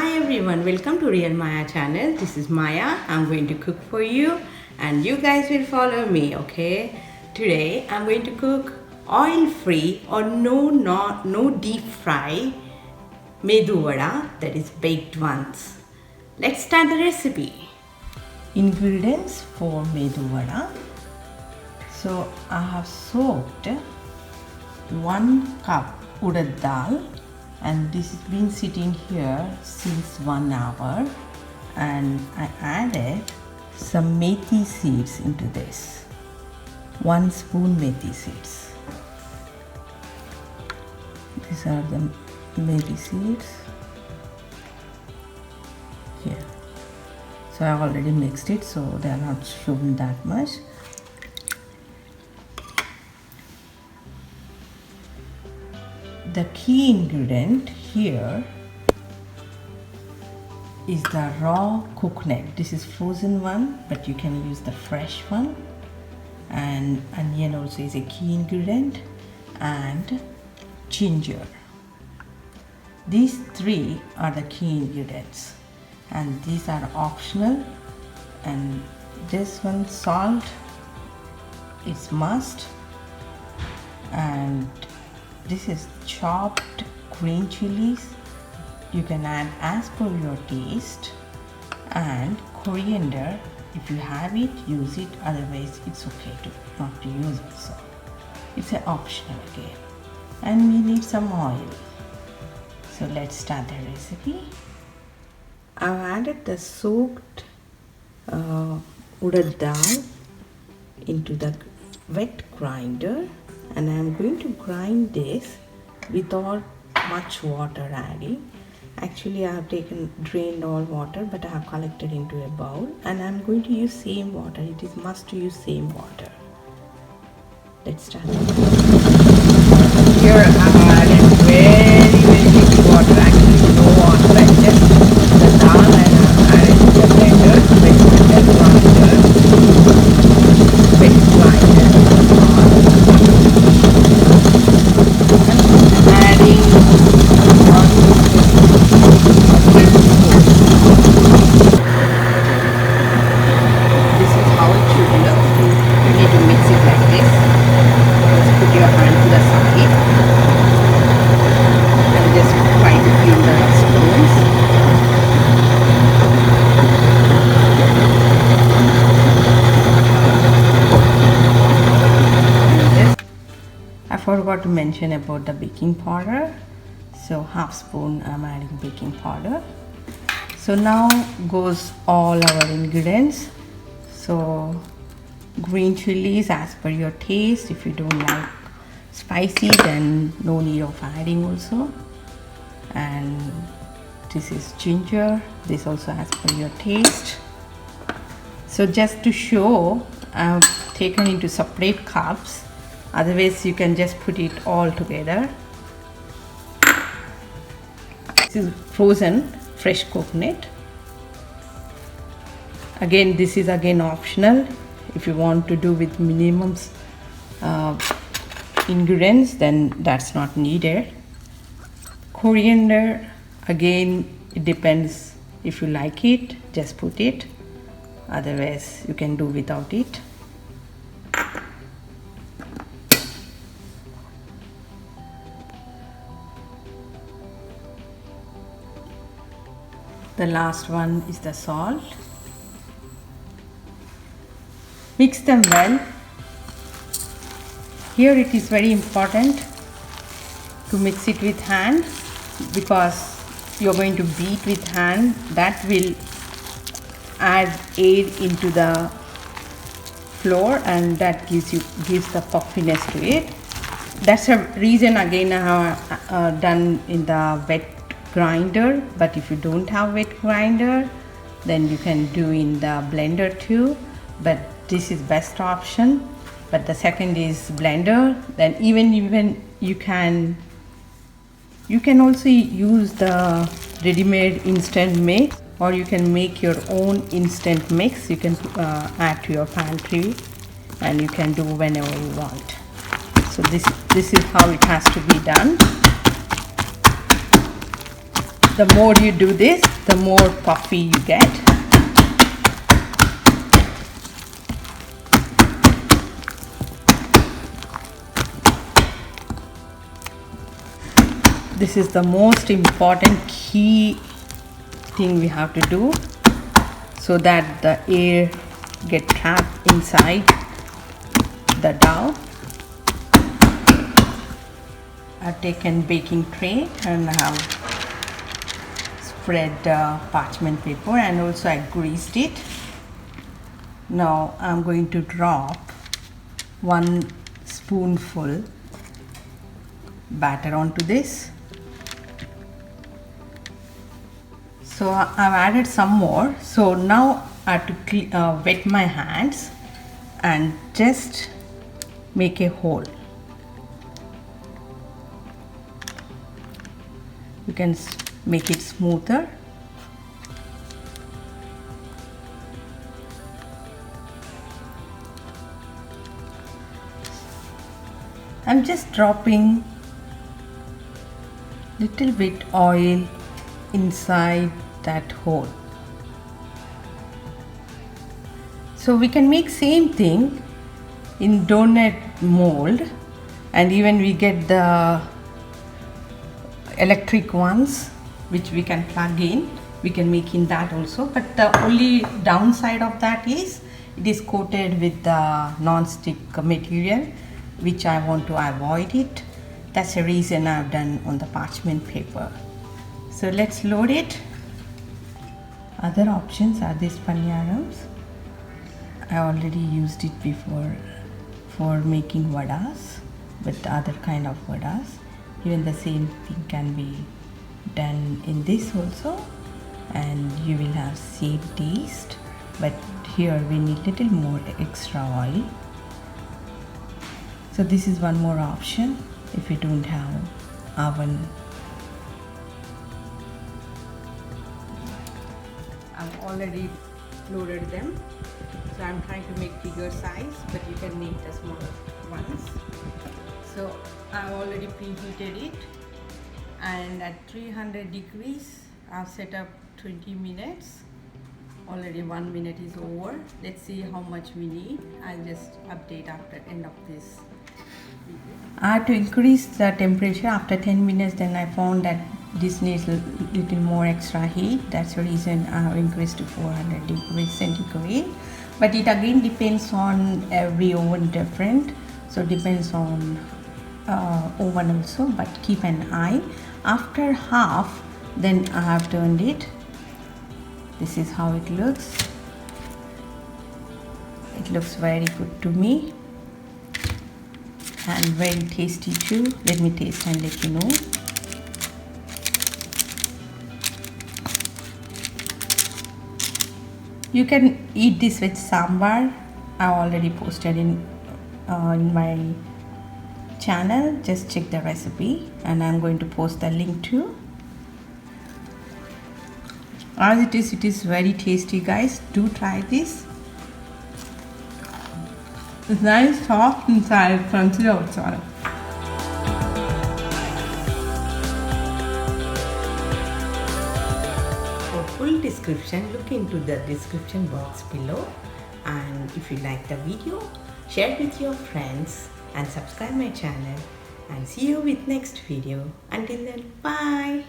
Hi everyone, welcome to Real Maya channel. This is Maya. I'm going to cook for you and you guys will follow me, okay? Today I'm going to cook oil free or no deep fry medu vada, that is baked ones. Let's start the recipe. Ingredients for medu vada. So I have soaked 1 cup udad dal, and this has been sitting here since 1 hour, and I added some methi seeds into this. 1 spoon methi seeds. These are the methi seeds here. So I have already mixed it, so they are not shown that much. The key ingredient here is the raw coconut. This is frozen one, but you can use the fresh one. And onion also is a key ingredient, and ginger. These 3 are the key ingredients, and these are optional. And this one, salt, is must, and this is chopped green chilies. You can add as per your taste, and coriander. If you have it, use it, otherwise it's okay to not to use it. So it's an optional again. And we need some oil. So let's start the recipe. I've added the soaked udad dal into the wet grinder, and I am going to grind this without much water adding. Actually, I have drained all water, but I have collected into a bowl, and I am going to use same water. It is must to use same water. Let's start. Here I have added very little water. Actually, no water. I just the dal, and I have added the blender, wet grinder. I forgot to mention about the baking powder. So half spoon I'm adding baking powder. So now goes all our ingredients. So green chilies as per your taste. If you don't like spicy, then no need of adding also. And this is ginger. This also as per your taste. So just to show, I've taken into separate cups. Otherwise you can just put it all together. This is frozen fresh coconut. Again, this is again optional. If you want to do with minimum ingredients, then that's not needed. Coriander, again it depends. If you like it, just put it. Otherwise you can do without it. The last one is the salt. Mix them well. Here it is very important to mix it with hand, because you're going to beat with hand. That will add air into the flour, and that gives the puffiness to it. That's a reason again I have done in the wet grinder. But if you don't have wet grinder, then you can do in the blender too, but this is best option. But the second is blender. Then even you can also use the ready-made instant mix, or you can make your own instant mix. You can add to your pantry, and you can do whenever you want. So this is how it has to be done. The more you do this, the more puffy you get. This is the most important key thing we have to do, so that the air get trapped inside the dough. I've taken baking tray and I have spread parchment paper, and also I greased it. Now I'm going to drop 1 spoonful batter onto this. So I've added some more. So now I have to wet my hands and just make a hole. You can make it smoother. I'm just dropping little bit oil inside that hole. So we can make same thing in donut mold, and even we get the electric ones which we can plug in. We can make in that also, but the only downside of that is it is coated with the non-stick material, which I want to avoid it. That's the reason I've done on the parchment paper. So let's load it. Other options are these paniyarams. I already used it before for making vadas, with other kind of vadas. Even the same thing can be done in this also, and you will have same taste, but here we need little more extra oil. So this is one more option if you don't have oven. I've already loaded them, so I'm trying to make bigger size, but you can make the smaller ones. So I've already preheated it, and at 300 degrees I've set up 20 minutes. Already 1 minute is over. Let's see how much we need. I'll just update after end of this video. I had to increase the temperature after 10 minutes, then I found that this needs a little more extra heat. That's the reason I have increased to 400 degrees centigrade. But it again depends on every oven different, so depends on oven also, but keep an eye. After half, then I have turned it. This is how it looks. It looks very good to me and very tasty too. Let me taste and let you know. You can eat this with sambar. I already posted in my channel. Just check the recipe, and I'm going to post the link too. As it is very tasty, guys. Do try this. It's nice, soft inside, crunchy outside. For full description, look into the description box below. And if you like the video, share with your friends and subscribe my channel. And see you with next video. Until then, bye.